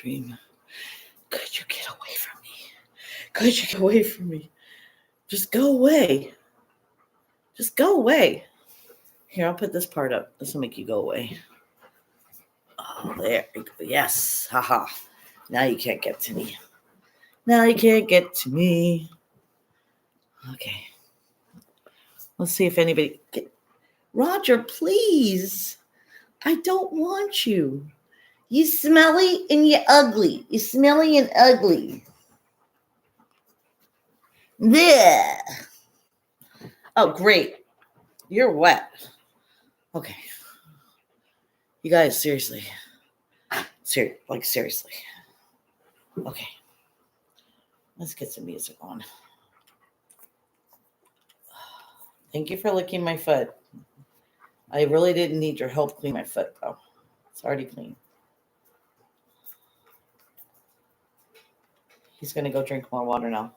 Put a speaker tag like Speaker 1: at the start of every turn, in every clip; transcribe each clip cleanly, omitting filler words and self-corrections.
Speaker 1: stream. Could you get away from me? Could you get away from me? Just go away. Just go away. Here, I'll put this part up. This will make you go away. Oh, there you go. Yes. Haha. Now you can't get to me. Now you can't get to me. Okay. Let's see if anybody... Roger, please. I don't want you. You smelly and you ugly. You smelly and ugly. There. Oh, great. You're wet. Okay. You guys, seriously. Seriously. Okay. Let's get some music on. Thank you for licking my foot. I really didn't need your help clean my foot, though. It's already clean. He's going to go drink more water now.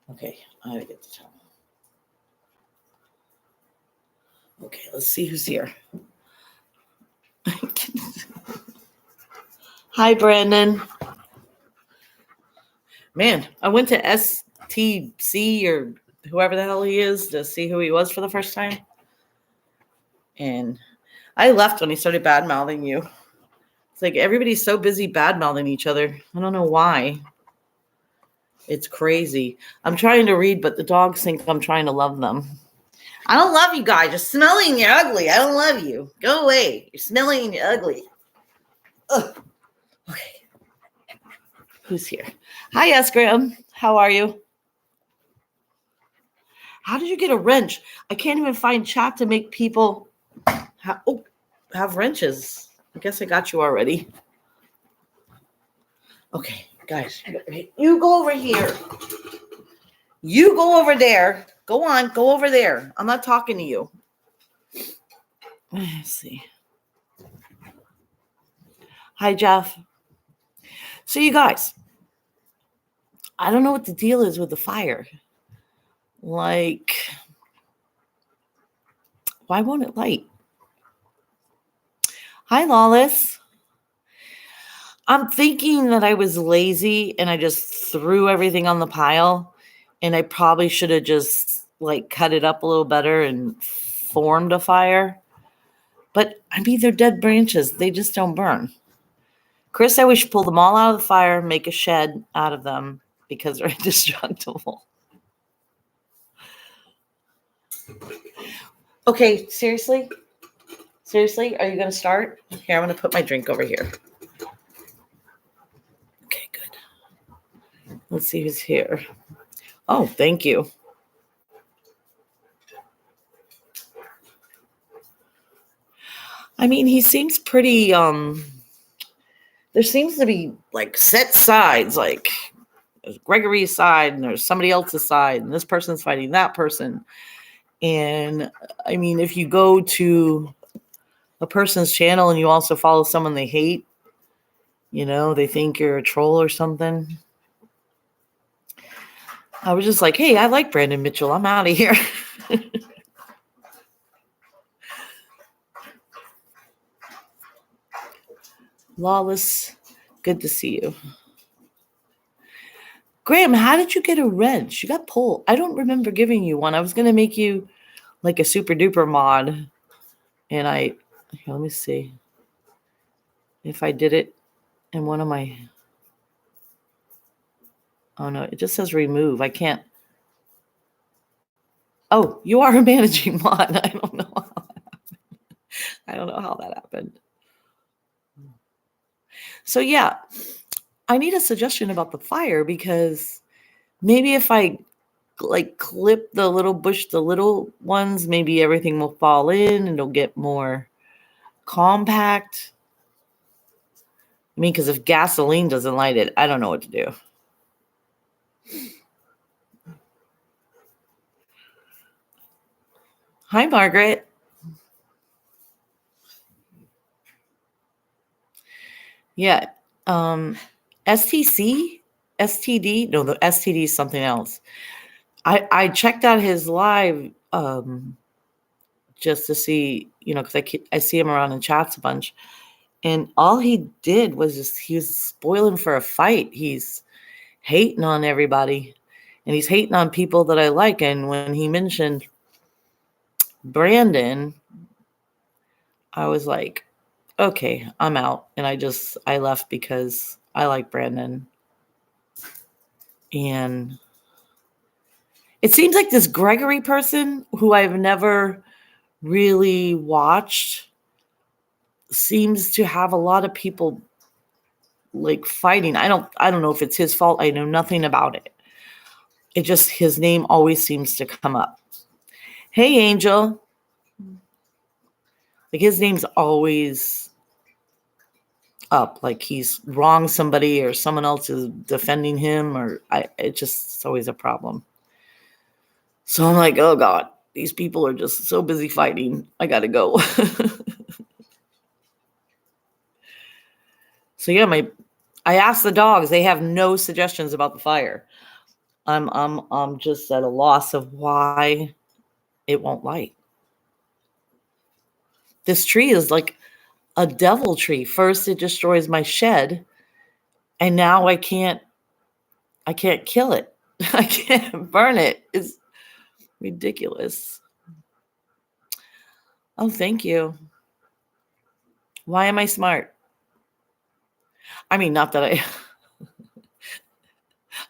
Speaker 1: Okay, I gotta get the towel. Okay, let's see who's here. Hi, Brandon. Man, I went to STC or whoever the hell he is to see who he was for the first time. And I left when he started bad-mouthing you. It's like everybody's so busy bad-mouthing each other. I don't know why. It's crazy. I'm trying to read, but the dogs think I'm trying to love them. I don't love you guys. You're smelly and you're ugly. I don't love you. Go away. You're smelly and you're ugly. Ugh. Okay. Who's here? Hi, S. Graham. How are you? How did you get a wrench? I can't even find chat to make people have wrenches. I guess I got you already. Okay, guys. You go over here. You go over there. Go on. Go over there. I'm not talking to you. Let's see. Hi, Jeff. So you guys, I don't know what the deal is with the fire. Like, why won't it light? Hi, Lawless. I'm thinking that I was lazy and I just threw everything on the pile, and I probably should have just like cut it up a little better and formed a fire. But I mean, they're dead branches. They just don't burn. Chris, I wish pull them all out of the fire, make a shed out of them because they're indestructible. Okay, seriously? Seriously? Are you going to start? Here, I'm going to put my drink over here. Okay, good. Let's see who's here. Oh, thank you. I mean, he seems pretty, there seems to be like set sides, like there's Gregory's side and there's somebody else's side and this person's fighting that person. And I mean, if you go to a person's channel and you also follow someone they hate, you know, they think you're a troll or something. I was just like, hey, I like Brandon Mitchell. I'm out of here. Lawless, good to see you. Graham, how did you get a wrench? You got pulled. I don't remember giving you one. I was going to make you like a super duper mod. And here, let me see if I did it in one of my, oh no, it just says remove. I can't. Oh, you are a managing mod. I don't know how that happened. So yeah, I need a suggestion about the fire because maybe if I like clip the little bush, the little ones, maybe everything will fall in and it'll get more compact. I mean, because if gasoline doesn't light it, I don't know what to do. Hi, Margaret. Yeah. STC? STD? No, the STD is something else. I checked out his live just to see, you know, because I see him around in chats a bunch. And all he did was he was spoiling for a fight. He's hating on everybody. And he's hating on people that I like. And when he mentioned Brandon, I was like, okay, I'm out. And I left because I like Brandon. And it seems like this Gregory person who I've never really watched seems to have a lot of people like fighting. I don't know if it's his fault. I know nothing about it. It just, his name always seems to come up. Hey, Angel. Like his name's always up. Like he's wronged somebody or someone else is defending him, or it's always a problem. So I'm like, oh God, these people are just so busy fighting. I gotta go. So yeah, I asked the dogs. They have no suggestions about the fire. I'm just at a loss of why it won't light. This tree is like a devil tree. First, it destroys my shed, and now I can't kill it. I can't burn it. It's ridiculous. Oh, thank you. Why am I smart? I mean, not that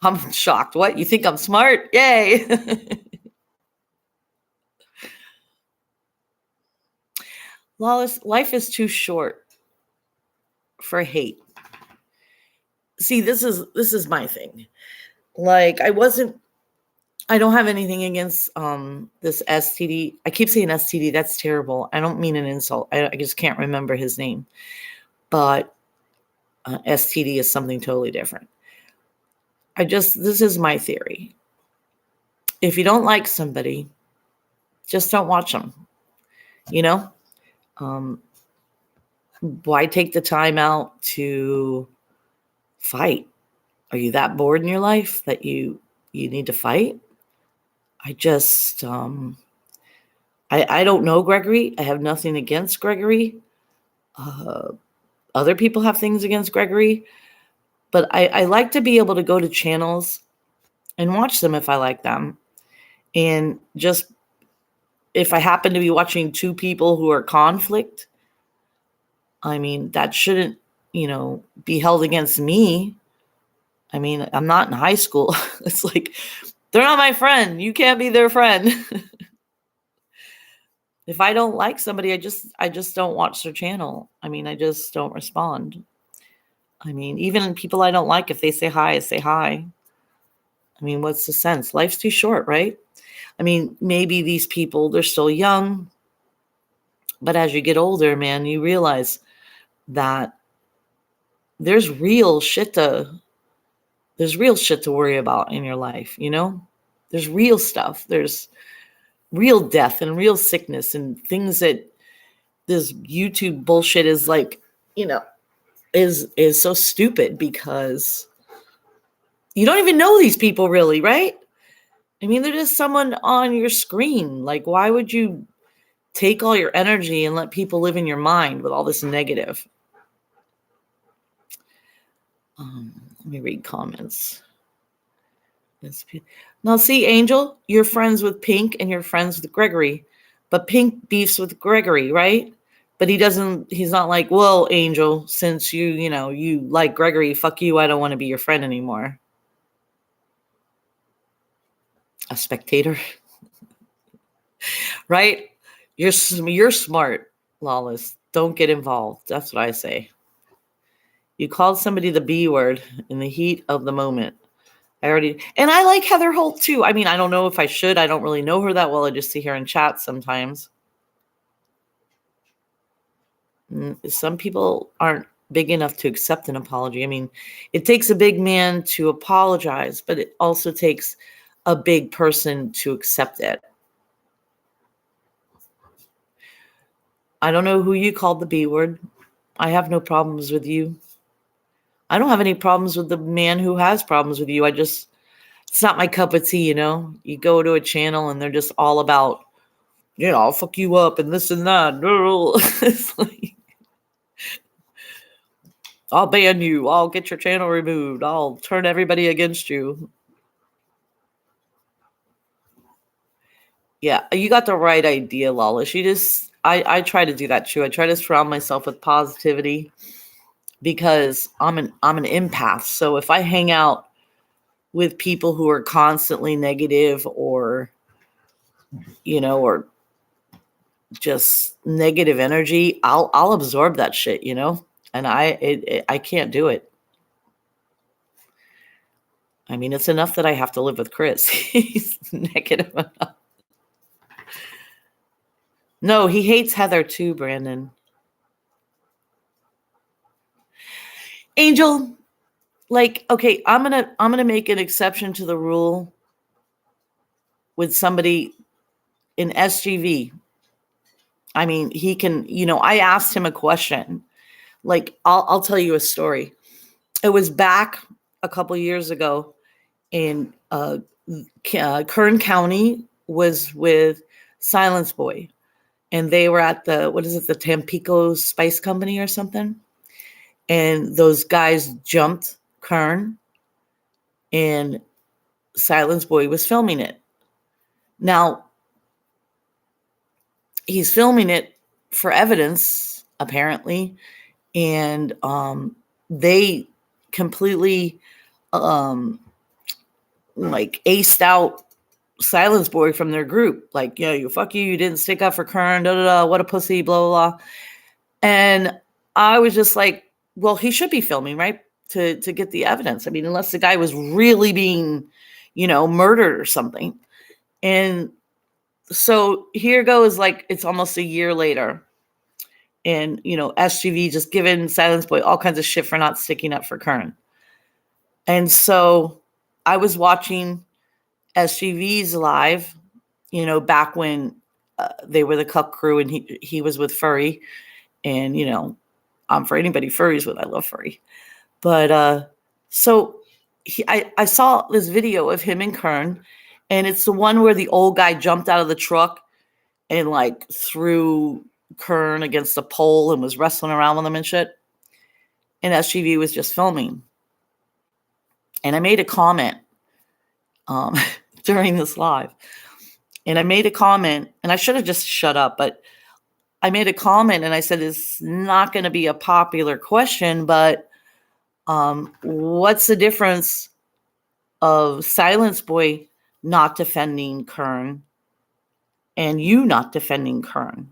Speaker 1: I'm shocked. What? You think I'm smart? Yay. Lawless, life is too short for hate. See, this is my thing. Like, I don't have anything against this STD. I keep saying STD. That's terrible. I don't mean an insult. I just can't remember his name. But STD is something totally different. This is my theory. If you don't like somebody, just don't watch them. You know? Why take the time out to fight? Are you that bored in your life that you need to fight? I just, I don't know Gregory. I have nothing against Gregory. Other people have things against Gregory. But I like to be able to go to channels and watch them if I like them. And just, if I happen to be watching two people who are conflict, I mean, that shouldn't, be held against me. I mean, I'm not in high school. It's like, they're not my friend. You can't be their friend. If I don't like somebody, I just don't watch their channel. I mean, I just don't respond. I mean, even people I don't like, if they say hi, I say hi. I mean, what's the sense? Life's too short, right? I mean, maybe these people, they're still young. But as you get older, man, you realize that there's real shit to worry about in your life, There's real stuff. There's real death and real sickness and things that this YouTube bullshit is like, is so stupid because you don't even know these people really, right? I mean, they're just someone on your screen. Like, why would you take all your energy and let people live in your mind with all this negative? Let me read comments. Now, see, Angel, you're friends with Pink and you're friends with Gregory, but Pink beefs with Gregory, right? But he's not like, well, Angel, since you like Gregory, fuck you, I don't want to be your friend anymore. A spectator. Right? You're smart, Lawless. Don't get involved. That's what I say. You called somebody the B word in the heat of the moment. And I like Heather Holt too. I mean, I don't know if I should. I don't really know her that well. I just see her in chat sometimes. Some people aren't big enough to accept an apology. I mean, it takes a big man to apologize, but it also takes a big person to accept it. I don't know who you called the B word. I have no problems with you. I don't have any problems with the man who has problems with you. It's not my cup of tea, You go to a channel and they're just all about, I'll fuck you up and this and that. It's like, I'll ban you. I'll get your channel removed. I'll turn everybody against you. Yeah, you got the right idea, Lawless. I try to do that too. I try to surround myself with positivity because I'm an empath. So if I hang out with people who are constantly negative or or just negative energy, I'll absorb that shit, and I can't do it. I mean, it's enough that I have to live with Chris. He's negative enough. No, he hates Heather too, Brandon. Angel, okay, I'm gonna make an exception to the rule with somebody in SGV. I mean, he can, I asked him a question. I'll tell you a story. It was back a couple years ago in Kern County was with Silence Boy, and they were at the Tampico Spice Company or something, and those guys jumped Kern, and Silence Boy was filming it. Now, he's filming it for evidence, apparently, and they completely aced out Silence Boy from their group. You didn't stick up for Kern, what a pussy, blah, blah, blah. And I was just like, well, he should be filming, right? To get the evidence. I mean, unless the guy was really being, murdered or something. And so here goes, it's almost a year later. And, SGV just giving Silence Boy all kinds of shit for not sticking up for Kern. And so I was watching SGV's live, back when they were the Cuck crew and he was with Furry. And, I'm for anybody Furry's with. I love Furry. But so I saw this video of him and Kern, and it's the one where the old guy jumped out of the truck and threw Kern against a pole and was wrestling around with him and shit. And SGV was just filming. And I made a comment during this live. And I made a comment, and I should have just shut up, but I made a comment and I said, it's not going to be a popular question, but what's the difference of Silence Boy not defending Kern and you not defending Kern?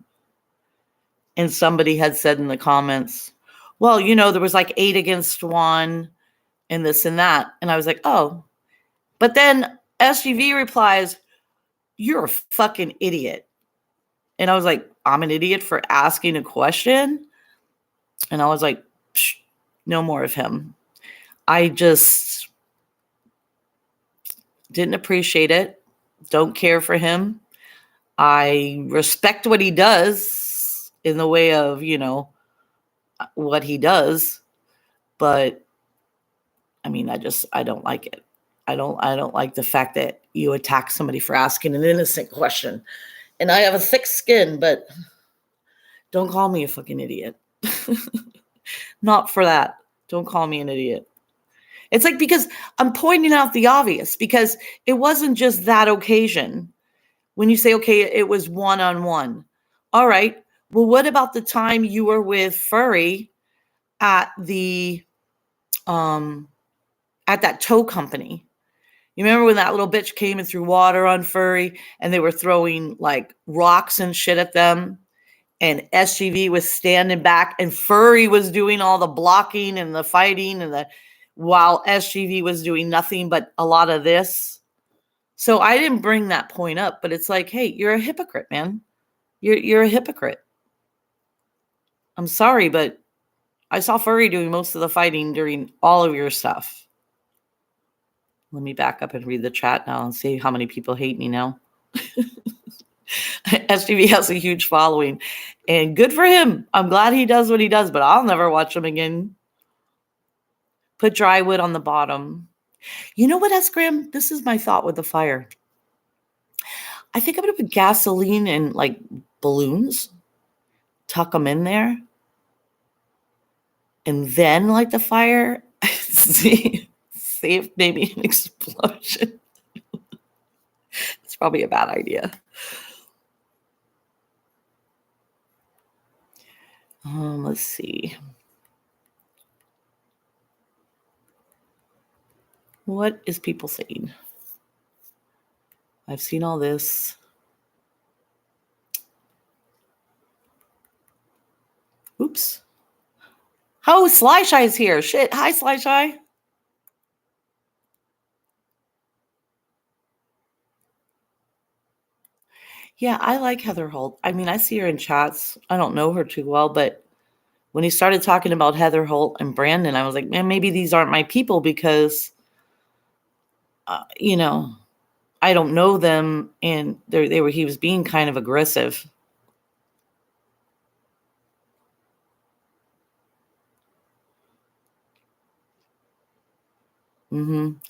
Speaker 1: And somebody had said in the comments, well, there was 8 against 1 and this and that. And I was like, oh. But then SGV replies, you're a fucking idiot. And I was like, I'm an idiot for asking a question? And I was like, no more of him. I just didn't appreciate it. Don't care for him. I respect what he does in the way of, what he does. But I mean, I don't like it. I don't like the fact that you attack somebody for asking an innocent question. And I have a thick skin, but don't call me a fucking idiot. Not for that. Don't call me an idiot. It's because I'm pointing out the obvious, because it wasn't just that occasion. When you say, okay, it was one-on-one. All right. Well, what about the time you were with Furry at at that tow company? You remember when that little bitch came and threw water on Furry and they were throwing rocks and shit at them? And SGV was standing back and Furry was doing all the blocking and the fighting while SGV was doing nothing but a lot of this. So I didn't bring that point up, but it's hey, you're a hypocrite, man. You're a hypocrite. I'm sorry, but I saw Furry doing most of the fighting during all of your stuff. Let me back up and read the chat now and see how many people hate me now. SGV has a huge following, and good for him. I'm glad he does what he does, but I'll never watch him again. Put dry wood on the bottom. You know what, S-Gram? This is my thought with the fire. I think I'm going to put gasoline and balloons, tuck them in there. and then light the fire, see if maybe an explosion. It's probably a bad idea. Let's see. What is people saying? I've seen all this. Oops. Oh, Sly Shy's here. Shit. Hi, Sly Shy. Yeah, I like Heather Holt. I mean, I see her in chats. I don't know her too well, but when he started talking about Heather Holt and Brandon, I was like, man, maybe these aren't my people because, I don't know them, and he was being kind of aggressive.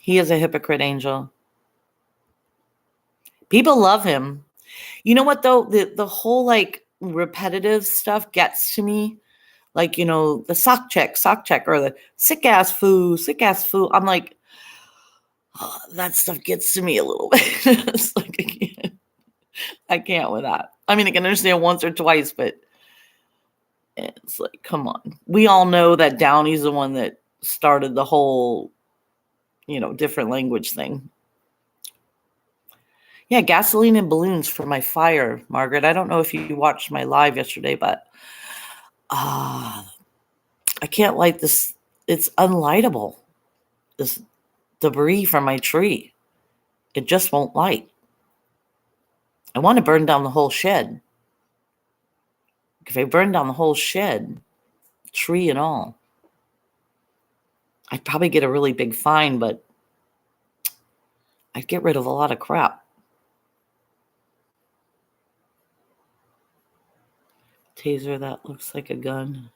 Speaker 1: He is a hypocrite, Angel. People love him. You know what though? The whole like repetitive stuff gets to me. Like, the sock check, or the sick ass foo. I'm like, oh, that stuff gets to me a little bit. It's like I can't with that. I mean, I can understand once or twice, but it's like, come on. We all know that Downey's the one that started the whole, different language thing. Yeah, gasoline and balloons for my fire, Margaret. I don't know if you watched my live yesterday, but I can't light this. It's unlightable. This debris from my tree. It just won't light. I want to burn down the whole shed. If I burn down the whole shed, tree and all, I'd probably get a really big fine, but I'd get rid of a lot of crap. Taser, that looks like a gun.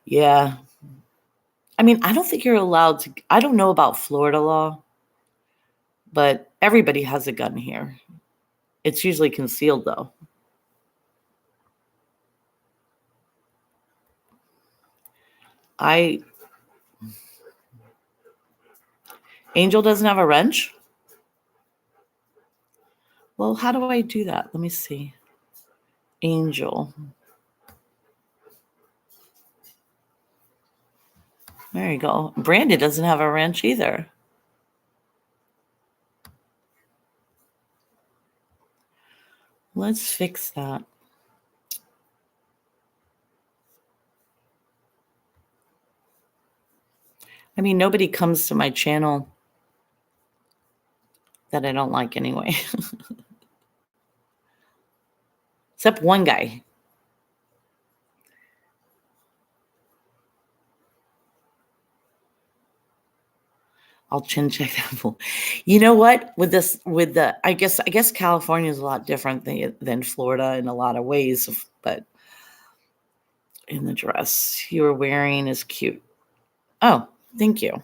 Speaker 1: Yeah. I mean, I don't think you're allowed to. I don't know about Florida law, but everybody has a gun here. It's usually concealed, though. Angel doesn't have a wrench? Well, how do I do that? Let me see. Angel. There you go. Brandon doesn't have a wrench either. Let's fix that. I mean, nobody comes to my channel that I don't like anyway. Except one guy. I'll chin check that fool. You know what? I guess California is a lot different than Florida in a lot of ways, but in the dress you were wearing is cute. Oh, thank you.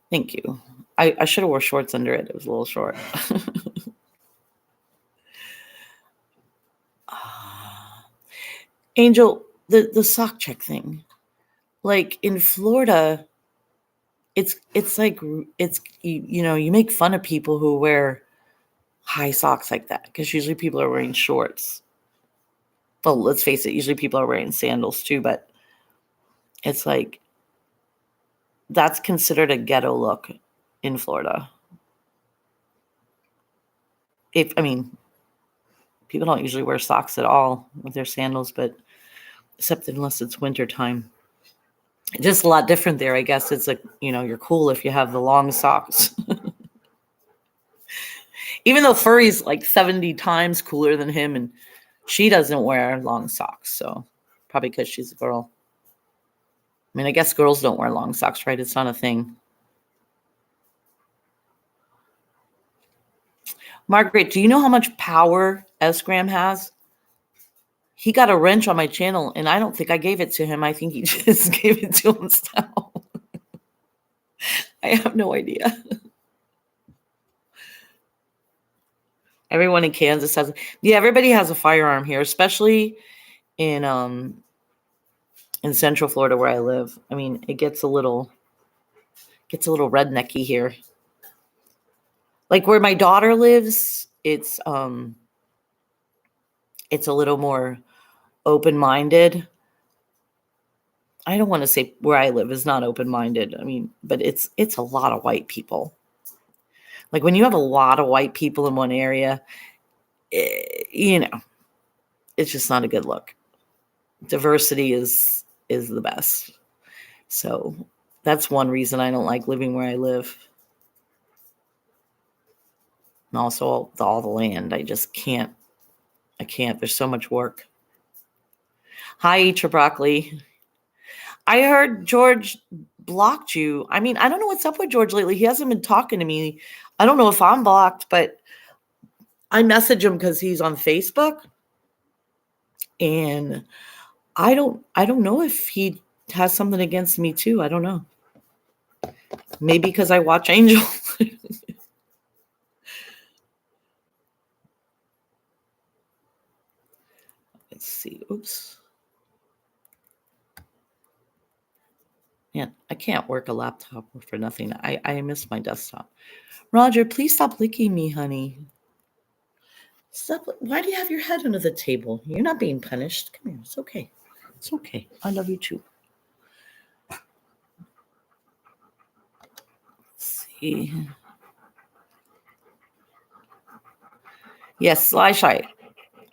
Speaker 1: Thank you. I should have wore shorts under it. It was a little short. Angel, the sock check thing. Like in Florida, it's like you make fun of people who wear high socks like that because usually people are wearing shorts. Well, let's face it, usually people are wearing sandals too, but it's like that's considered a ghetto look in Florida. People don't usually wear socks at all with their sandals, but except unless it's wintertime. Just a lot different there, I guess. It's like, you're cool if you have the long socks. Even though Furry's like 70 times cooler than him, and she doesn't wear long socks, so probably because she's a girl. I mean, I guess girls don't wear long socks, right? It's not a thing. Margaret, do you know how much power S-Gram has? He got a wrench on my channel, and I don't think I gave it to him. I think he just gave it to himself. I have no idea. Everyone in Kansas has, everybody has a firearm here, especially in in Central Florida where I live. I mean, it gets a little rednecky here. Like where my daughter lives, it's a little more open-minded. I don't want to say where I live is not open-minded. I mean, but it's a lot of white people. Like when you have a lot of white people in one area, it's just not a good look. Diversity is the best. So that's one reason I don't like living where I live. And also all the land. I just can't. I can't. There's so much work. Hi, Eat Your Broccoli. I heard George blocked you. I mean, I don't know what's up with George lately. He hasn't been talking to me. I don't know if I'm blocked, but I message him because he's on Facebook. And I don't know if he has something against me too. I don't know. Maybe because I watch Angel. Let's see. Oops. Man, I can't work a laptop for nothing. I miss my desktop. Roger, please stop licking me, honey. Stop. Why do you have your head under the table? You're not being punished. Come here. It's okay. It's okay. I love you too. Let's see. Yes, Sly Shy.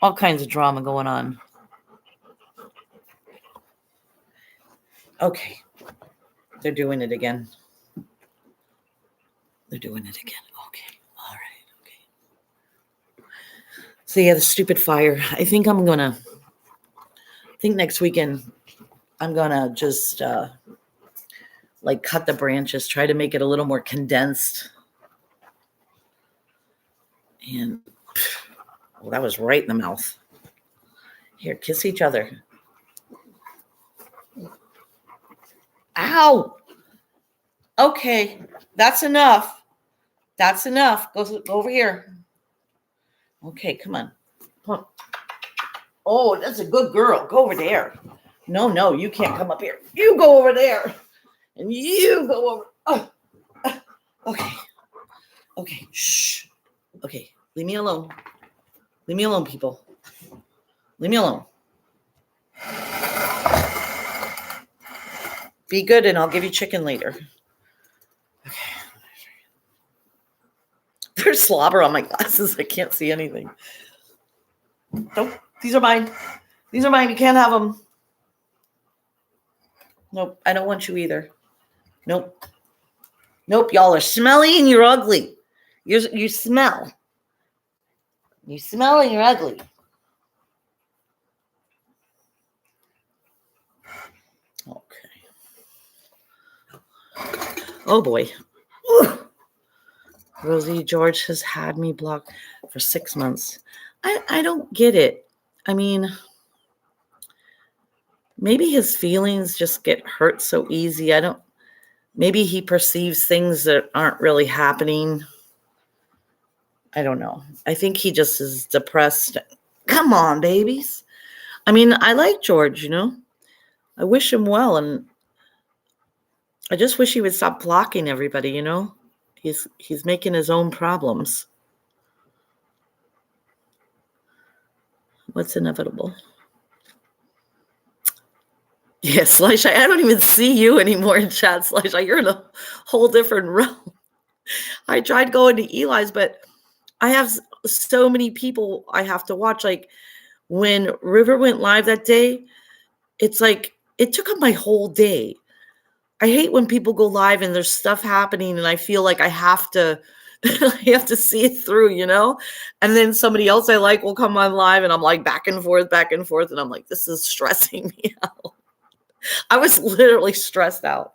Speaker 1: All kinds of drama going on. Okay. They're doing it again. Okay. All right. Okay. So yeah, the stupid fire. I think next weekend I'm gonna just cut the branches, try to make it a little more condensed. And well, that was right in the mouth. Here, kiss each other. Ow! Okay, that's enough. That's enough. Go over here. Okay, come on. Oh, that's a good girl. Go over there. No, you can't come up here. You go over there. And you go over. Oh. Okay. Shh. Okay. Leave me alone. Leave me alone, people. Leave me alone. Be good, and I'll give you chicken later. Okay. There's slobber on my glasses. I can't see anything. Nope. These are mine. You can't have them. Nope. I don't want you either. Nope. Y'all are smelly and you're ugly. You smell. You smell and you're ugly. Okay. Oh boy. Ooh. Rosie George has had me blocked for 6 months. I don't get it. I mean, maybe his feelings just get hurt so easy. Maybe he perceives things that aren't really happening. I don't know. I think he just is depressed. Come on, babies. I mean, I like George, I wish him well, and I just wish he would stop blocking everybody, He's making his own problems. What's inevitable? Yes, Slisha, I don't even see you anymore in chat, Slisha. You're in a whole different realm. I tried going to Eli's, but I have so many people I have to watch. Like when River went live that day, it's like it took up my whole day. I hate when people go live and there's stuff happening and I feel like I have to see it through, And then somebody else I like will come on live and I'm like back and forth. And I'm like, this is stressing me out. I was literally stressed out.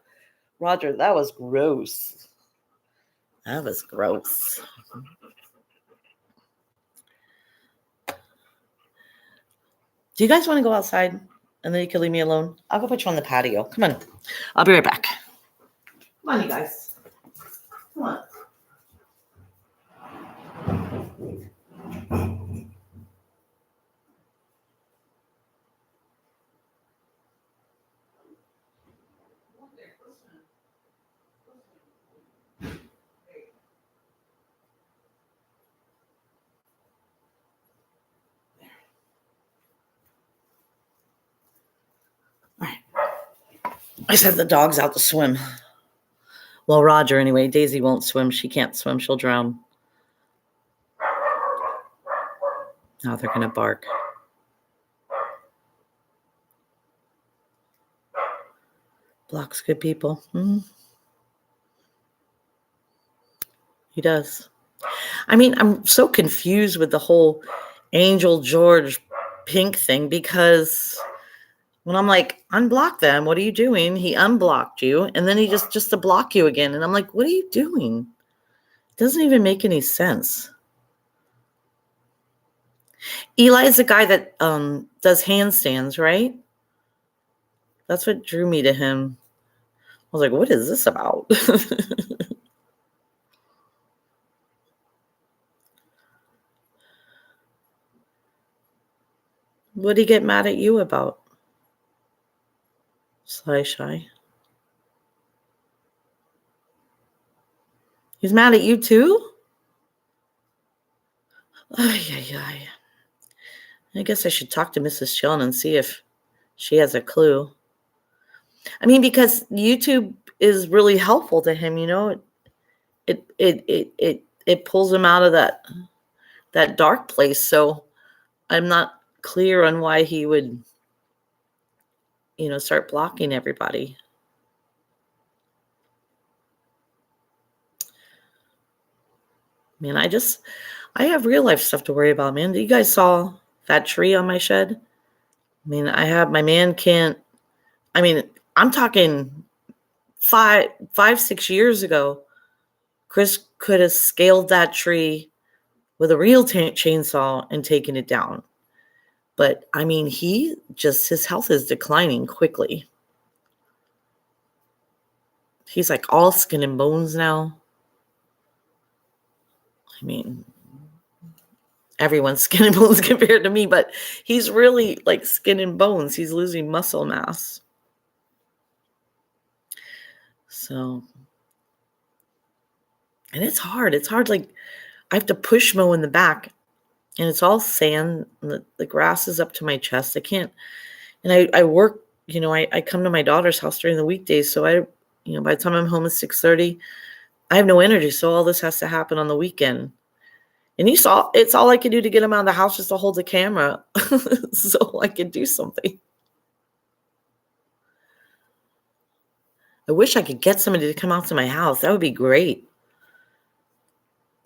Speaker 1: Roger, that was gross. Do you guys want to go outside? And then you can leave me alone? I'll go put you on the patio. Come on. I'll be right back. Come on, you guys. Come on. I sent the dogs out to swim. Well, Roger, anyway. Daisy won't swim. She can't swim. She'll drown. Now they're going to bark. Blocks good people. He does. I mean, I'm so confused with the whole Angel George Pink thing, because when I'm like, unblock them, what are you doing? He unblocked you, and then he just to block you again. And I'm like, what are you doing? It doesn't even make any sense. Eli is the guy that does handstands, right? That's what drew me to him. I was like, what is this about? What'd he get mad at you about? Sly Shy. He's mad at you too? Ay. I guess I should talk to Mrs. Chillin and see if she has a clue. I mean, because YouTube is really helpful to him, you know. It pulls him out of that dark place. So I'm not clear on why he would, start blocking everybody. Man, I have real life stuff to worry about, man. You guys saw that tree on my shed? I mean, I'm talking 6 years ago. Chris could have scaled that tree with a real chainsaw and taken it down. But, I mean, his health is declining quickly. He's like all skin and bones now. I mean, everyone's skin and bones compared to me, but he's really like skin and bones. He's losing muscle mass. So, and it's hard. It's hard. Like, I have to push mow in the back, and it's all sand. And the grass is up to my chest. I can't. And I work, I come to my daughter's house during the weekdays. So by the time I'm home at 6:30, I have no energy. So all this has to happen on the weekend. And it's all I can do to get him out of the house, just to hold the camera so I can do something. I wish I could get somebody to come out to my house. That would be great.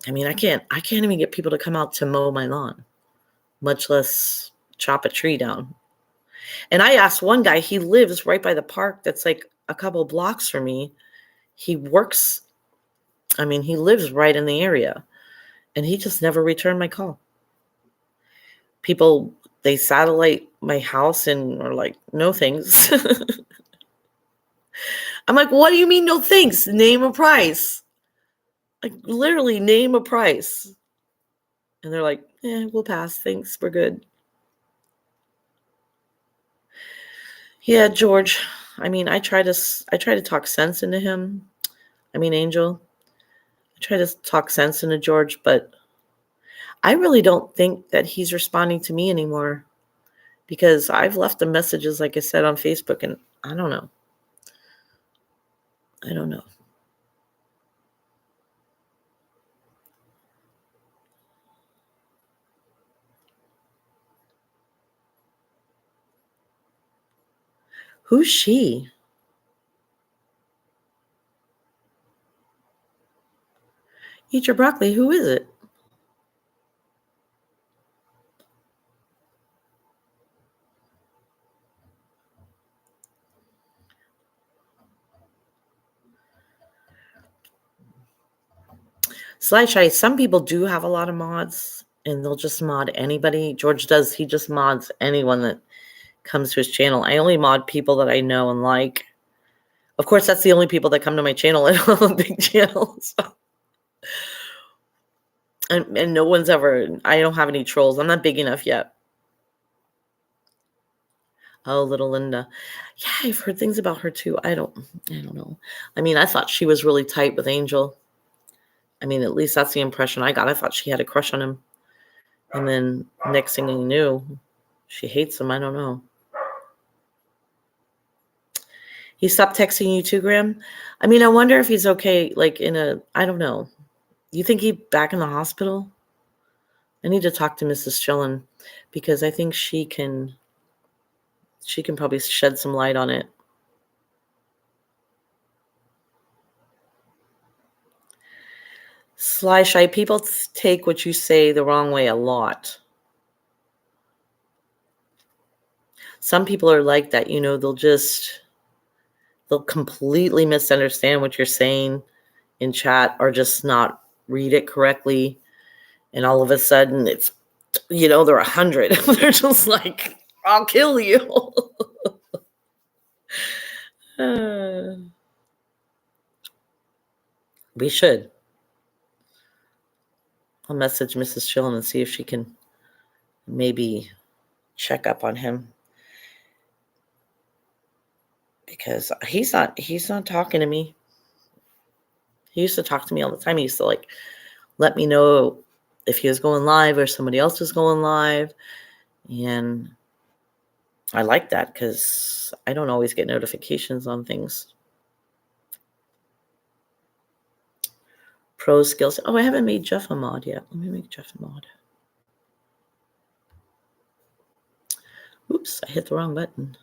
Speaker 1: I mean, I can't even get people to come out to mow my lawn, much less chop a tree down. And I asked one guy, he lives right by the park that's like a couple blocks from me. He lives right in the area. And he just never returned my call. People, they satellite my house and are like, no thanks. I'm like, what do you mean no thanks? Name a price. Like, literally name a price. And they're like, we'll pass. Thanks. We're good. Yeah, George. I mean, I try to talk sense into him. I mean, Angel. I try to talk sense into George, but I really don't think that he's responding to me anymore, because I've left the messages, like I said, on Facebook, and I don't know. Who's she? Eat your broccoli. Who is it? Sly Shy, some people do have a lot of mods, and they'll just mod anybody. George does. He just mods anyone that comes to his channel. I only mod people that I know and like. Of course, that's the only people that come to my channel. I don't have a big channel. So. And no one's I don't have any trolls. I'm not big enough yet. Oh, little Linda. Yeah, I've heard things about her too. I don't know. I mean, I thought she was really tight with Angel. I mean, at least that's the impression I got. I thought she had a crush on him. And then next thing you knew, she hates him. I don't know. He stopped texting you too, Graham? I mean, I wonder if he's okay, like I don't know. You think he's back in the hospital? I need to talk to Mrs. Chillen because I think she can probably shed some light on it. Sly Shy, people take what you say the wrong way a lot. Some people are like that, they'll completely misunderstand what you're saying in chat or just not read it correctly. And all of a sudden it's, they're 100. They're just like, I'll kill you. We should. I'll message Mrs. Chillen and see if she can maybe check up on him. Because he's not talking to me. He used to talk to me all the time. He used to let me know if he was going live or somebody else was going live. And I like that because I don't always get notifications on things. Pro skills. Oh, I haven't made Jeff a mod yet. Let me make Jeff a mod. Oops, I hit the wrong button.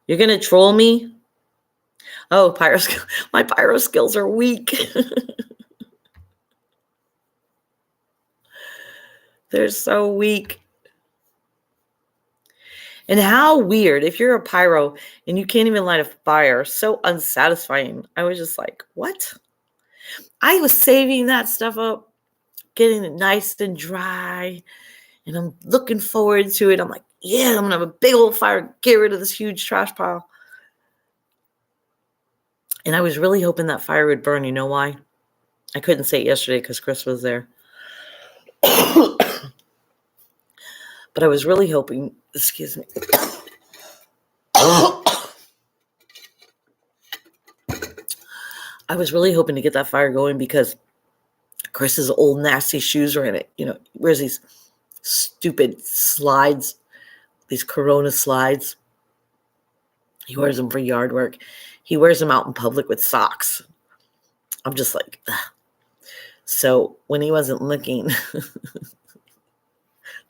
Speaker 1: You're going to troll me? Oh, my pyro skills are weak. They're so weak. And how weird, if you're a pyro and you can't even light a fire, so unsatisfying. I was just like, what? I was saving that stuff up, getting it nice and dry, and I'm looking forward to it. I'm like, yeah, I'm going to have a big old fire, get rid of this huge trash pile. And I was really hoping that fire would burn. You know why? I couldn't say it yesterday because Chris was there. But I was really hoping, excuse me. I was really hoping to get that fire going because Chris's old nasty shoes are in it. He wears these stupid slides, these Corona slides. He wears them for yard work. He wears them out in public with socks. I'm just like, ugh. So when he wasn't looking,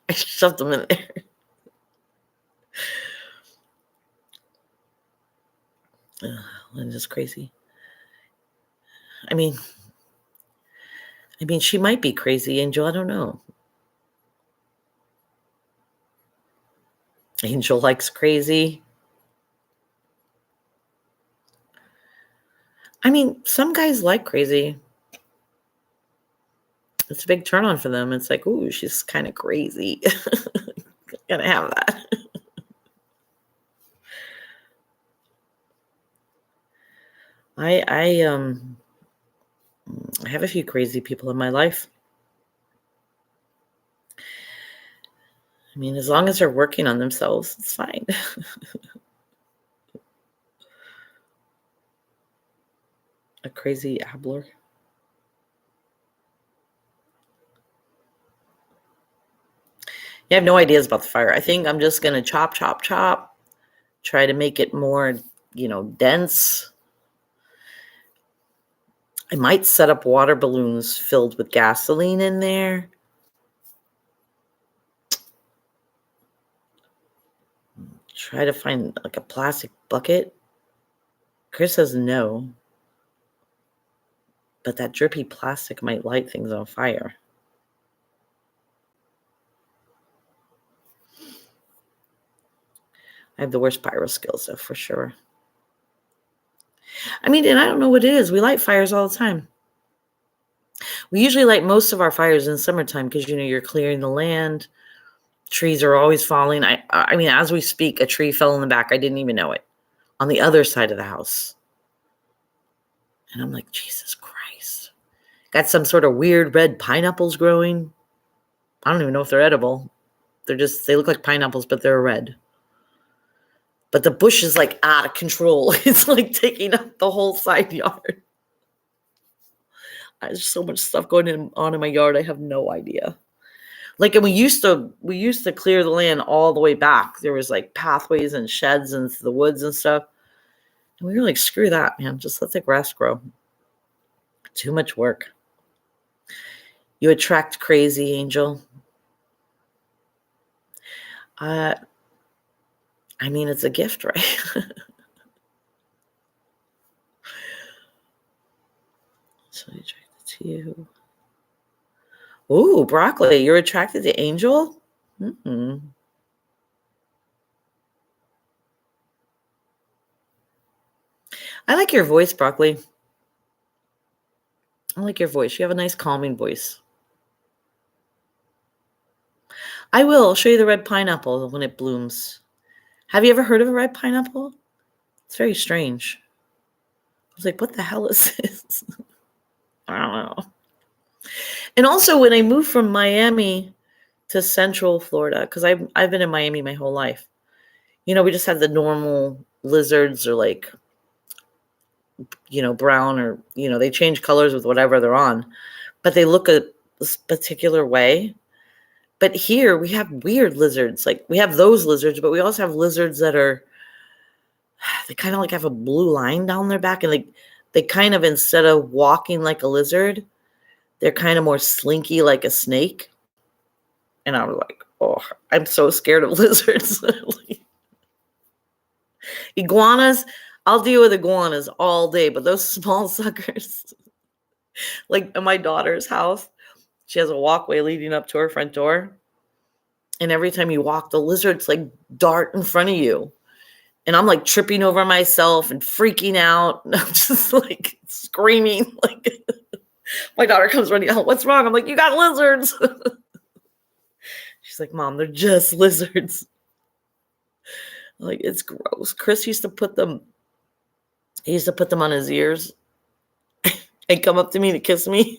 Speaker 1: I shoved them in there. Linda's crazy. I mean, she might be crazy, Angel. I don't know. Angel likes crazy. I mean, some guys like crazy. It's a big turn on for them. It's like, ooh, she's kind of crazy. Gonna have that. I have a few crazy people in my life. I mean, as long as they're working on themselves, it's fine. A crazy Abler. You have no ideas about the fire. I think I'm just going to chop, try to make it more, dense. I might set up water balloons filled with gasoline in there. Try to find a plastic bucket. Chris says no. But that drippy plastic might light things on fire. I have the worst pyro skills, though, for sure. I mean, and I don't know what it is. We light fires all the time. We usually light most of our fires in summertime because, you're clearing the land. Trees are always falling. I mean, as we speak, a tree fell in the back. I didn't even know it. On the other side of the house. And I'm like, Jesus Christ. Got some sort of weird red pineapples growing. I don't even know if they're edible. They look like pineapples, but they're red. But the bush is out of control. It's taking up the whole side yard. There's so much stuff going on in my yard. I have no idea. And we used to clear the land all the way back. There was pathways and sheds into the woods and stuff. We were like, screw that, man. Just let the grass grow. Too much work. You attract crazy, Angel. I mean, it's a gift, right? So attracted to you. Ooh, broccoli. You're attracted to Angel? Mm-hmm. I like your voice, broccoli. I like your voice. You have a nice calming voice. I will. I'll show you the red pineapple when it blooms. Have you ever heard of a red pineapple? It's very strange. I was like, what the hell is this? I don't know. And also, when I moved from Miami to Central Florida, because I've been in Miami my whole life, we just have the normal lizards or like, brown or, they change colors with whatever they're on, but they look a particular way. But here we have weird lizards. Like we have those lizards, but we also have lizards that they kind of like have a blue line down their back. And they kind of, instead of walking like a lizard, they're kind of more slinky like a snake. And I was like, oh, I'm so scared of lizards. Iguanas, I'll deal with iguanas all day, but those small suckers, like in my daughter's house, she has a walkway leading up to her front door. And every time you walk, the lizards like dart in front of you. And I'm like tripping over myself and freaking out. And I'm just like screaming. Like my daughter comes running out. What's wrong? I'm like, you got lizards. She's like, Mom, they're just lizards. I'm like, it's gross. Chris used to put them on his ears and come up to me to kiss me.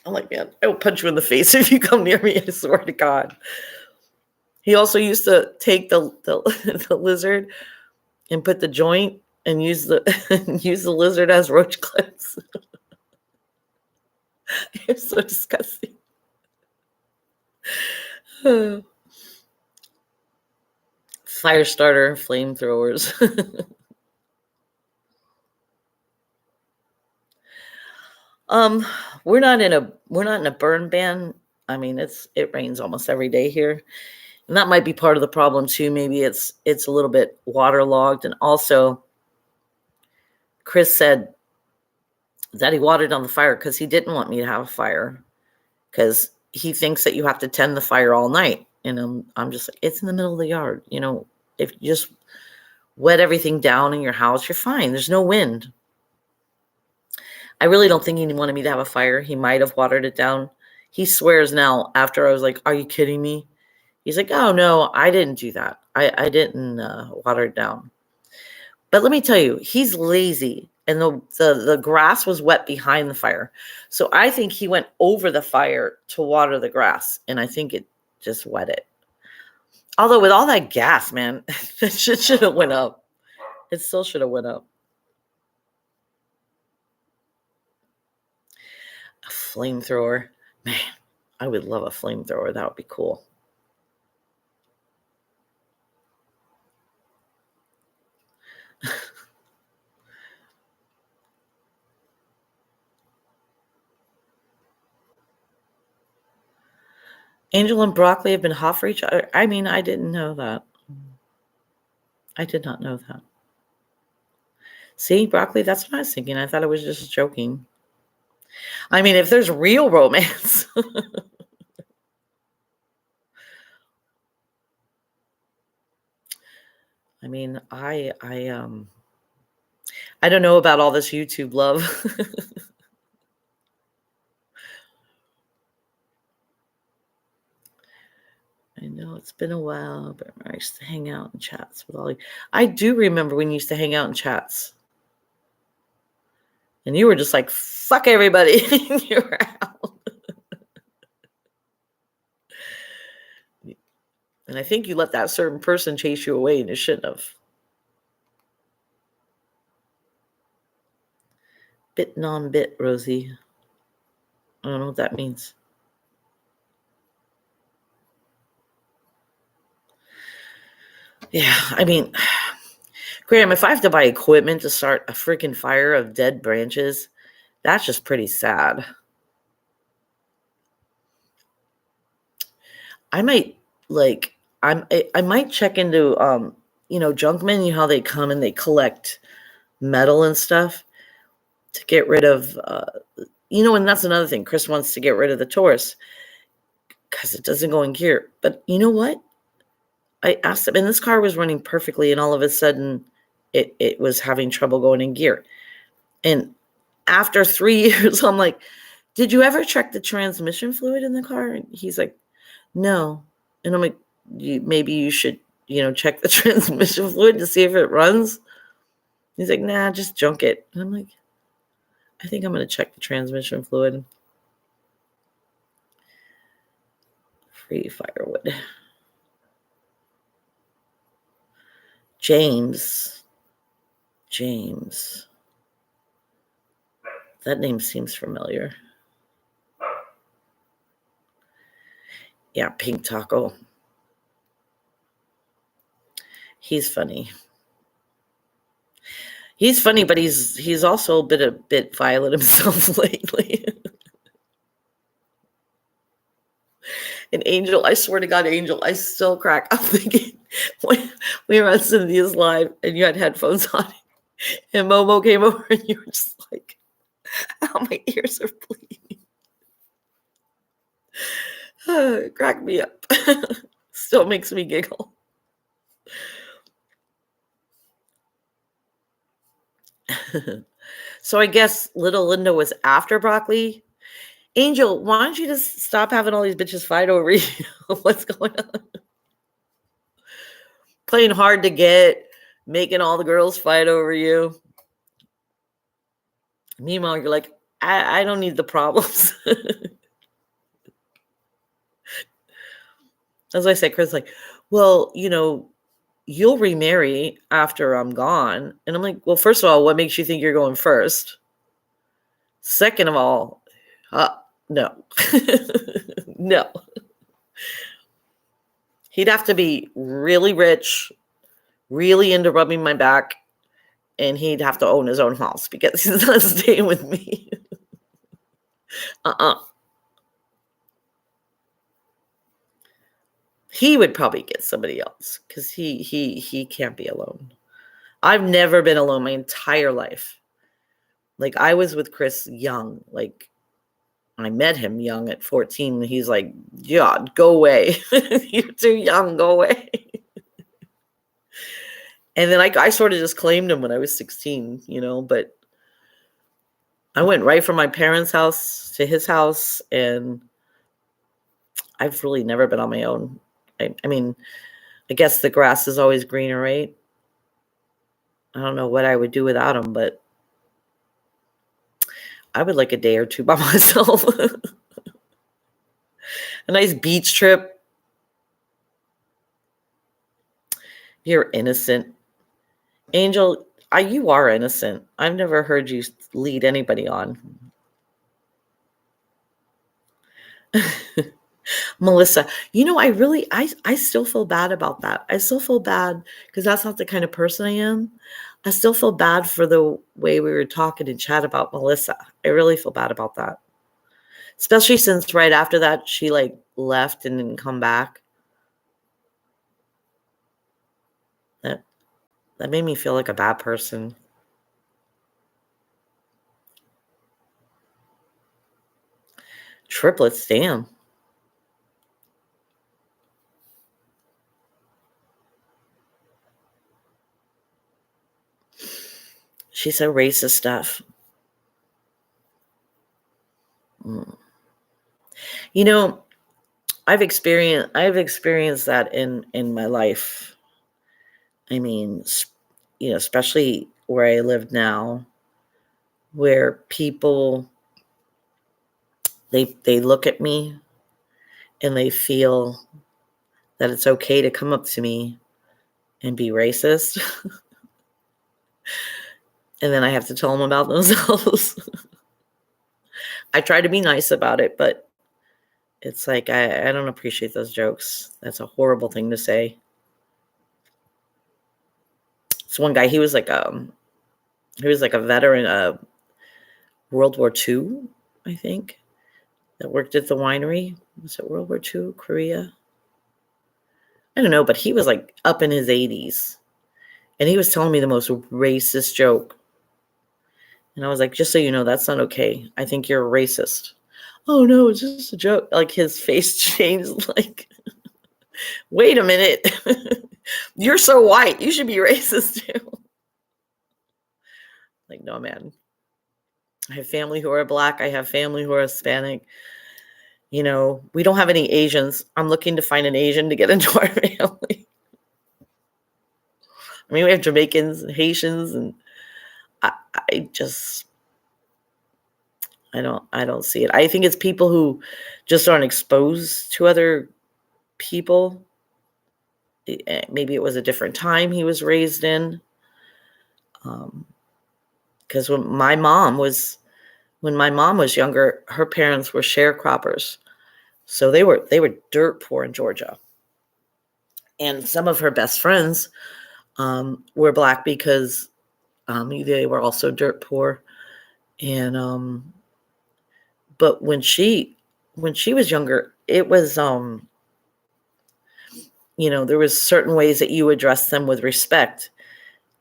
Speaker 1: I'm like, man, I will punch you in the face if you come near me. I swear to God. He also used to take the lizard and put the joint and use the lizard as roach clips. It's so disgusting. Fire starter, flamethrowers. We're not in a burn ban. I mean, it rains almost every day here. And that might be part of the problem too. Maybe it's a little bit waterlogged. And also, Chris said that he watered on the fire because he didn't want me to have a fire, because he thinks that you have to tend the fire all night. And I'm just like, it's in the middle of the yard. If you just wet everything down in your house, you're fine. There's no wind. I really don't think he wanted me to have a fire. He might have watered it down. He swears now, after I was like, are you kidding me? He's like, oh, no, I didn't do that. I didn't water it down. But let me tell you, he's lazy. And the grass was wet behind the fire. So I think he went over the fire to water the grass. And I think it just wet it. Although with all that gas, man, it should have went up. It still should have went up. A flamethrower. Man, I would love a flamethrower. That would be cool. Angel and broccoli have been hot for each other. I mean, I didn't know that. I did not know that. See, broccoli, that's what I was thinking. I thought it was just joking. I mean, if there's real romance. I mean, I don't know about all this YouTube love. I know it's been a while, but I used to hang out in chats with all you. I do remember when you used to hang out in chats. And you were just like, fuck everybody. You were out. And I think you let that certain person chase you away, and you shouldn't have. Bit non-bit, Rosie. I don't know what that means. Yeah, I mean, Graham, if I have to buy equipment to start a freaking fire of dead branches, that's just pretty sad. I might I might check into Junkman, you know how they come and they collect metal and stuff to get rid of and that's another thing. Chris wants to get rid of the Taurus because it doesn't go in gear. But you know what? I asked him, and this car was running perfectly, and all of a sudden it was having trouble going in gear. And after 3 years, I'm like, did you ever check the transmission fluid in the car? And he's like, no. And I'm like, maybe you should, check the transmission fluid to see if it runs. He's like, nah, just junk it. And I'm like, I think I'm going to check the transmission fluid. Free firewood. James. That name seems familiar. Yeah, Pink Taco. He's funny. He's funny, but he's also been a bit violent himself lately. And Angel, I swear to God, Angel, I still crack. I'm thinking when we were on Cynthia's live and you had headphones on and Momo came over and you were just like, oh, my ears are bleeding. Crack me up. Still makes me giggle. So I guess little Linda was after Broccoli. Angel, why don't you just stop having all these bitches fight over you? What's going on? Playing hard to get, making all the girls fight over you. Meanwhile, you're like, I don't need the problems. As I said, Chris, like, well, you'll remarry after I'm gone. And I'm like, well, first of all, what makes you think you're going first? Second of all, no. No. He'd have to be really rich, really into rubbing my back, and he'd have to own his own house because he's not staying with me. He would probably get somebody else because he can't be alone. I've never been alone my entire life. Like, I was with Chris young. Like, I met him young at 14. He's like, yeah, go away. You're too young. Go away. And then I sort of just claimed him when I was 16, but I went right from my parents' house to his house, and I've really never been on my own. I mean, I guess the grass is always greener, right? I don't know what I would do without him, but I would like a day or two by myself. A nice beach trip. You're innocent. Angel, you are innocent. I've never heard you lead anybody on. Melissa, I still feel bad about that. I still feel bad because that's not the kind of person I am. I still feel bad for the way we were talking in chat about Melissa. I really feel bad about that. Especially since right after that, she left and didn't come back. That made me feel like a bad person. Triplets, damn. She said racist stuff. I've experienced that in my life. I mean, especially where I live now, where people they look at me and they feel that it's okay to come up to me and be racist. And then I have to tell them about themselves. I try to be nice about it, but it's like, I don't appreciate those jokes. That's a horrible thing to say. This one guy, he was like a veteran of World War II, I think, that worked at the winery. Was it World War II, Korea? I don't know, but he was like up in his 80s. And he was telling me the most racist joke. And I was like, just so you know, that's not okay. I think you're a racist. Oh, no, it's just a joke. Like his face changed. Like, wait a minute. You're so white. You should be racist too. Like, no, man. I have family who are Black. I have family who are Hispanic. You know, we don't have any Asians. I'm looking to find an Asian to get into our family. I mean, we have Jamaicans and Haitians, and I don't see it. I think it's people who just aren't exposed to other people. Maybe it was a different time he was raised in. Because when my mom was younger, her parents were sharecroppers. So they were dirt poor in Georgia. And some of her best friends were Black because they were also dirt poor. And but when she was younger, it was there was certain ways that you address them with respect.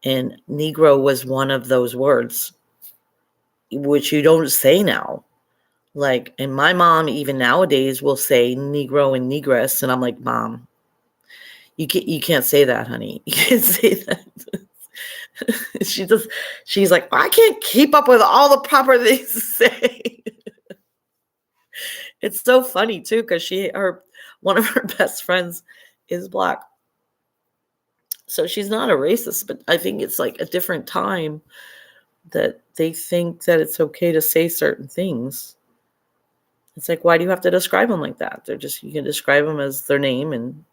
Speaker 1: And Negro was one of those words, which you don't say now. Like, and my mom even nowadays will say Negro and Negress, and I'm like, Mom, you can't say that, honey. You can't say that. She's like, I can't keep up with all the proper things to say. It's so funny too, because one of her best friends is Black. So she's not a racist, but I think it's like a different time that they think that it's okay to say certain things. It's like, why do you have to describe them like that? You can describe them as their name and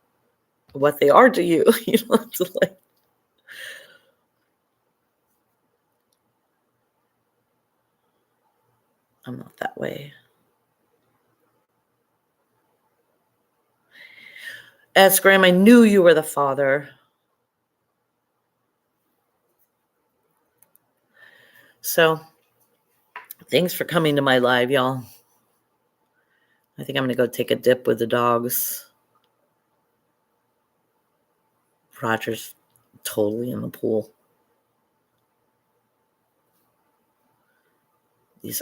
Speaker 1: what they are to you. You don't have to like. I'm not that way. Ask Graham, I knew you were the father. So, thanks for coming to my live, y'all. I think I'm going to go take a dip with the dogs. Roger's totally in the pool.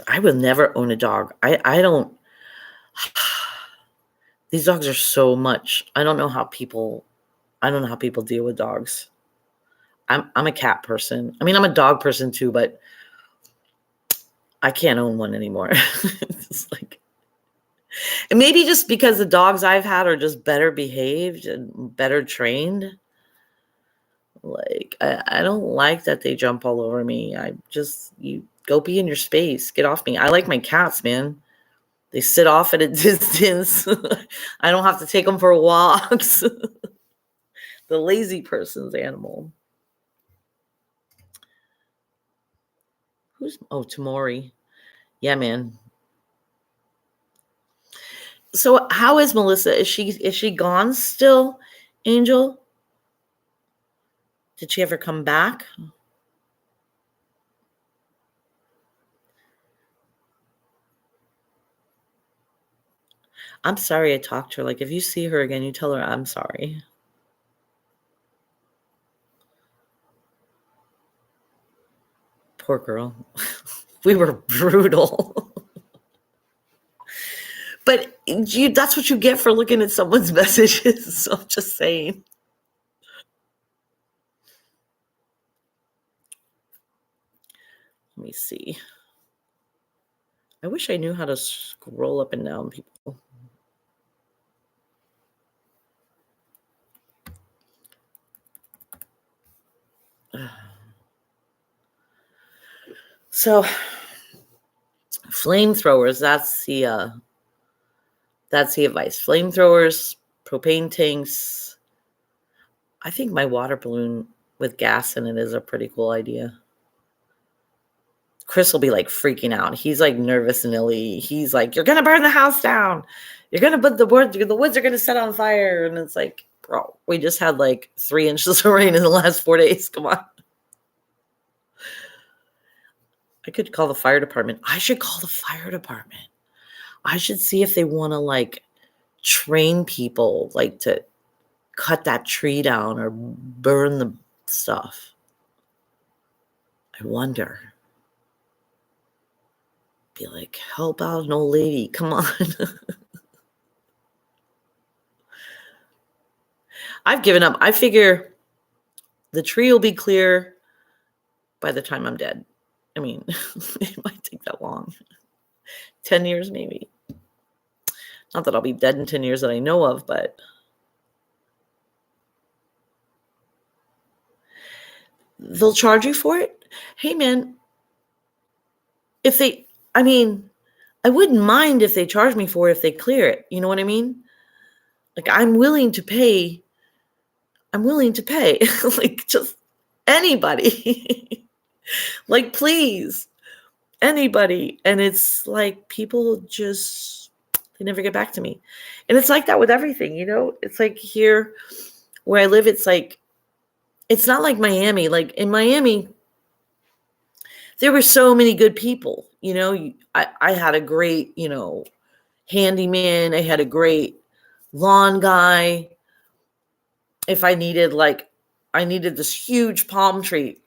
Speaker 1: I will never own a dog. I don't. These dogs are so much. I don't know how people deal with dogs. I'm a cat person. I mean, I'm a dog person too, but I can't own one anymore. It's like, and maybe just because the dogs I've had are just better behaved and better trained. Like, I don't like that they jump all over me. You go be in your space. Get off me. I like my cats, man. They sit off at a distance. I don't have to take them for walks. The lazy person's animal. Tamori. Yeah, man. So how is Melissa? Is she gone still, Angel? Did she ever come back? I'm sorry I talked to her. Like, if you see her again, you tell her I'm sorry. Poor girl. We were brutal. But that's what you get for looking at someone's messages. So I'm just saying. Let me see. I wish I knew how to scroll up and down people. So, flamethrowers, that's the advice. Flamethrowers, propane tanks. I think my water balloon with gas in it is a pretty cool idea. Chris will be like freaking out. He's like nervous and illy. He's like, you're going to burn the house down. You're going to put the woods are going to set on fire. And it's like, bro, we just had like 3 inches of rain in the last 4 days. Come on. I could call the fire department. I should call the fire department. I should see if they want to like train people like to cut that tree down or burn the stuff. I wonder. Be like, help out an old lady. Come on. I've given up. I figure the tree will be clear by the time I'm dead. I mean, it might take that long. 10 years maybe. Not that I'll be dead in 10 years that I know of, but they'll charge you for it. Hey, man, I wouldn't mind if they charge me for it if they clear it. You know what I mean? Like, I'm willing to pay. Like, just anybody. Like, please, anybody. And it's like people just, they never get back to me. And it's like that with everything, you know? It's like here where I live, it's like, it's not like Miami. Like in Miami, there were so many good people, you know? I had a great, you know, handyman. I had a great lawn guy. If I needed this huge palm tree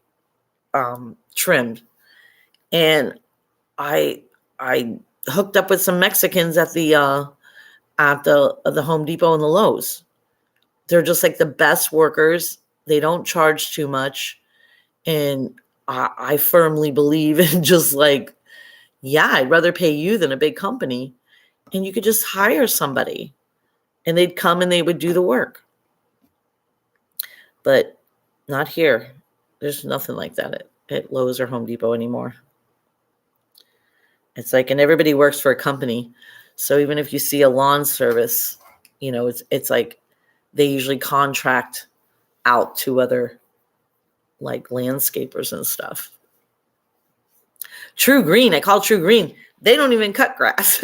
Speaker 1: trimmed, and I hooked up with some Mexicans at the Home Depot and the Lowe's. They're just like the best workers. They don't charge too much, and I firmly believe in just like, yeah, I'd rather pay you than a big company, and you could just hire somebody, and they'd come and they would do the work. But not here. There's nothing like that at Lowe's or Home Depot anymore. It's like, and everybody works for a company. So even if you see a lawn service, you know, it's like they usually contract out to other like landscapers and stuff. True Green, I call True Green. They don't even cut grass.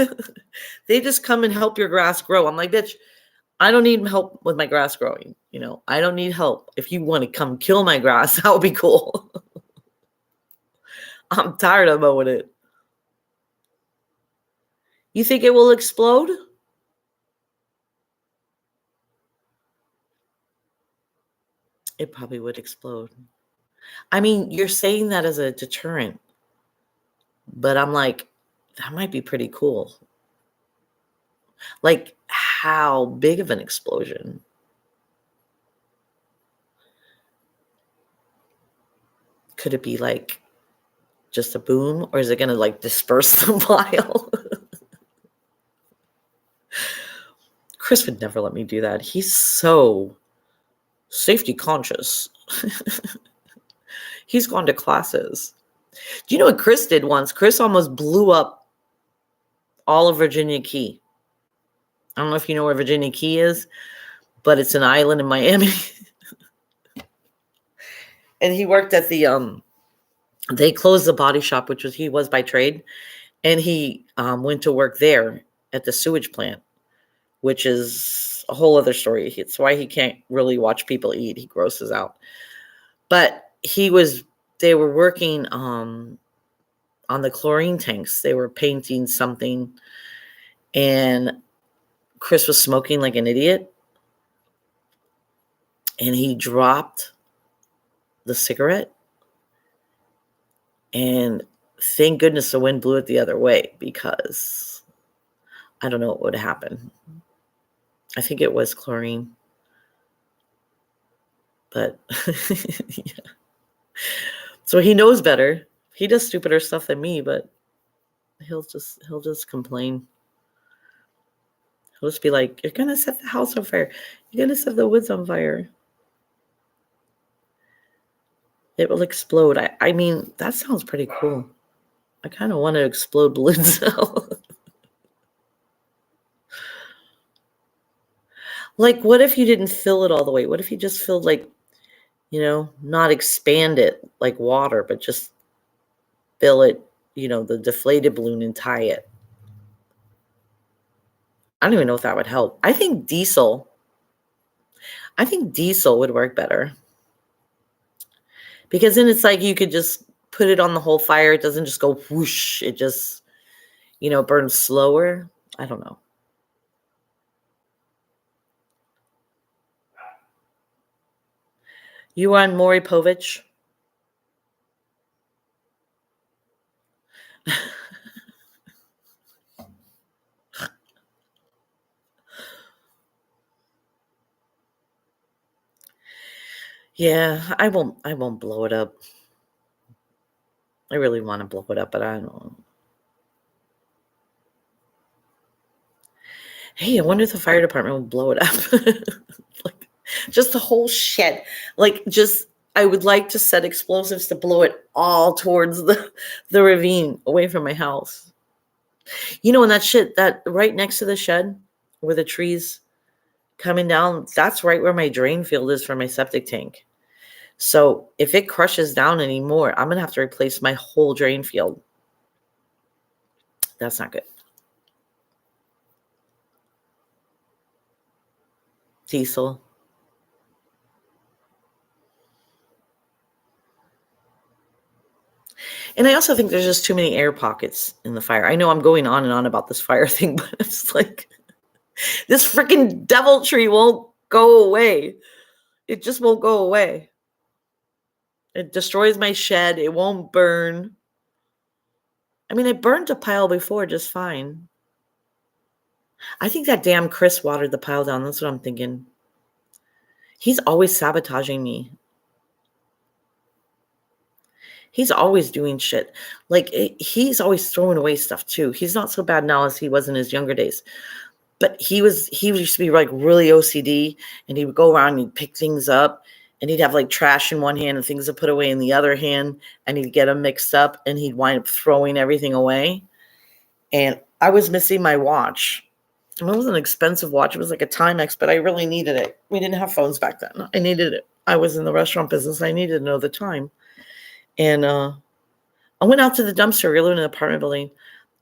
Speaker 1: They just come and help your grass grow. I'm like, bitch, I don't need help with my grass growing. You know, I don't need help. If you want to come kill my grass, that would be cool. I'm tired of mowing it. You think it will explode? It probably would explode. I mean, you're saying that as a deterrent, but I'm like, that might be pretty cool. Like, how big of an explosion? Could it be like just a boom, or is it going to like disperse the pile? Chris would never let me do that. He's so safety conscious. He's gone to classes. Do you know what Chris did once? Chris almost blew up all of Virginia Key. I don't know if you know where Virginia Key is, but it's an island in Miami. And he worked at the, they closed the body shop, which he was by trade. And he went to work there at the sewage plant, which is a whole other story. It's why he can't really watch people eat. He grosses out. But they were working on the chlorine tanks. They were painting something, and Chris was smoking like an idiot, and he dropped the cigarette, and thank goodness the wind blew it the other way, because I don't know what would happen. I think it was chlorine, but yeah. So he knows better. He does stupider stuff than me, but he'll just complain. He'll just be like, "You're gonna set the house on fire. You're gonna set the woods on fire. It will explode." I mean, that sounds pretty cool. I kind of want to explode balloons now. Like, what if you didn't fill it all the way? What if you just filled, like, you know, not expand it like water, but just fill it, you know, the deflated balloon, and tie it? I don't even know if that would help. I think diesel would work better. Because then it's like you could just put it on the whole fire, it doesn't just go whoosh. It just, burns slower. I don't know. You on Maury Povich? Yeah, I won't blow it up. I really want to blow it up, but I don't. Hey, I wonder if the fire department would blow it up. Like, just the whole shed. I would like to set explosives to blow it all towards the ravine away from my house. And that right next to the shed where the trees coming down, that's right where my drain field is for my septic tank. So if it crushes down anymore, I'm going to have to replace my whole drain field. That's not good. Diesel. And I also think there's just too many air pockets in the fire. I know I'm going on and on about this fire thing, but it's like this freaking devil tree won't go away. It just won't go away. It destroys my shed. It won't burn. I mean, I burned a pile before just fine. I think that damn Chris watered the pile down. That's what I'm thinking. He's always sabotaging me. He's always doing shit. Like, he's always throwing away stuff too. He's not so bad now as he was in his younger days. But he used to be like really OCD, and he would go around and he'd pick things up, and he'd have like trash in one hand and things to put away in the other hand, and he'd get them mixed up, and he'd wind up throwing everything away. And I was missing my watch. It was an expensive watch. It was like a Timex, but I really needed it. We didn't have phones back then. I needed it. I was in the restaurant business. I needed to know the time. And I went out to the dumpster. We lived in an apartment building.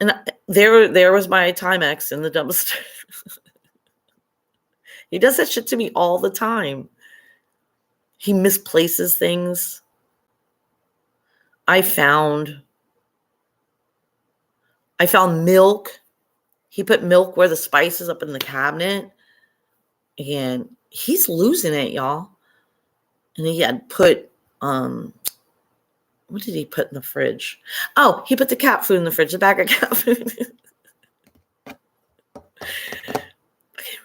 Speaker 1: And there was my Timex in the dumpster. He does that shit to me all the time. He misplaces things. I found milk. He put milk where the spice is up in the cabinet. And he's losing it, y'all. And he had put, what did he put in the fridge? Oh, he put the cat food in the fridge, the bag of cat food. Okay,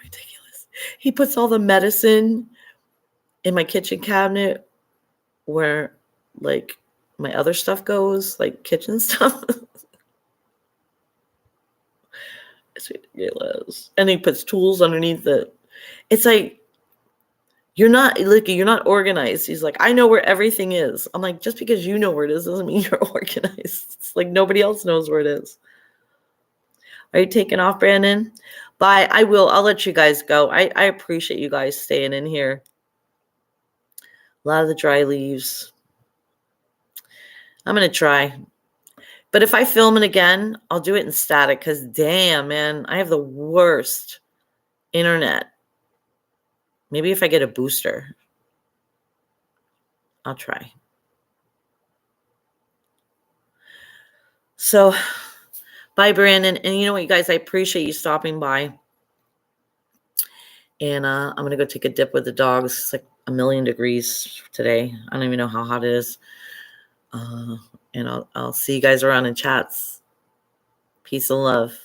Speaker 1: ridiculous. He puts all the medicine in my kitchen cabinet where, like, my other stuff goes, like kitchen stuff. It's ridiculous. And he puts tools underneath it. It's like, you're not organized. He's like, I know where everything is. I'm like, just because you know where it is doesn't mean you're organized. It's like nobody else knows where it is. Are you taking off, Brandon? Bye. I will. I'll let you guys go. I appreciate you guys staying in here. A lot of the dry leaves. I'm going to try. But if I film it again, I'll do it in static because damn, man, I have the worst internet. Maybe if I get a booster, I'll try. So, bye, Brandon. And you know what, you guys, I appreciate you stopping by. And I'm going to go take a dip with the dogs. It's like 1,000,000 degrees today. I don't even know how hot it is. And I'll see you guys around in chats. Peace and love.